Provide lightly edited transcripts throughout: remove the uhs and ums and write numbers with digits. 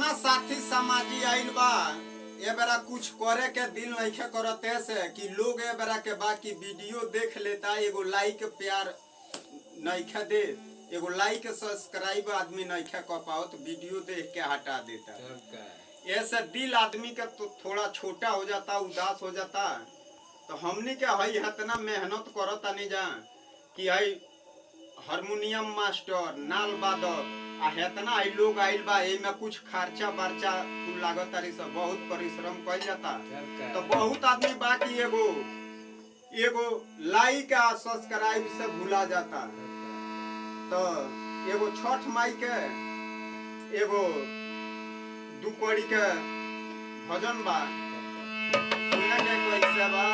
हाँ साथी समाजी आइल बा ये बेरा कुछ करे के दिल नहीं करते से कि लोग ये बेरा के बाकी वीडियो देख लेता एगो लाइक प्यार नहीं दे एगो लाइक सब्सक्राइब आदमी नहीं कर पाओ तो वीडियो देख के हटा देता ऐसे दिल आदमी का तो थोड़ा छोटा हो जाता उदास हो जाता। तो हमनी के हई इतना मेहनत करता नहीं जा कि हई हारमोनियम मास्टर नाल वादक आ हेतना आई लोग आइल बा एमे कुछ खर्चा बर्चा कुल लागत तारी सब बहुत परिश्रम कइल जाता। तो बहुत आदमी बाकी एगो लाइक आ सब्सक्राइब से भूला जाता। तो एगो छठ माई के एगो दू कड़ी के भजन बा सुने के कैसे बा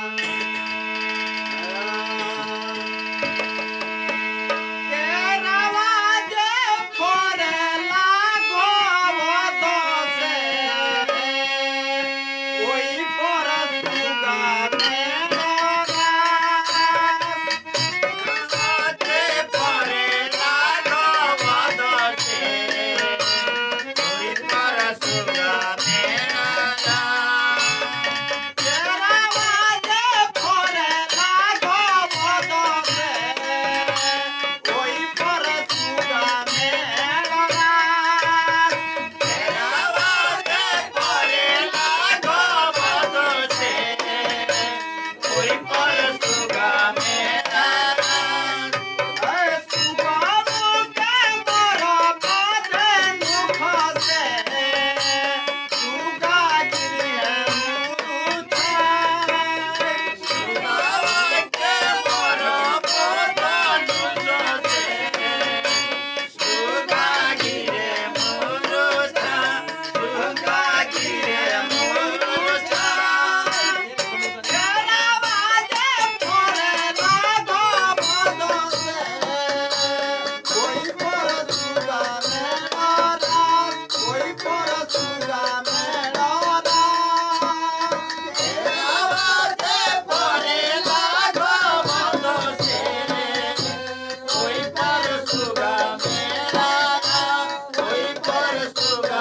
Sugar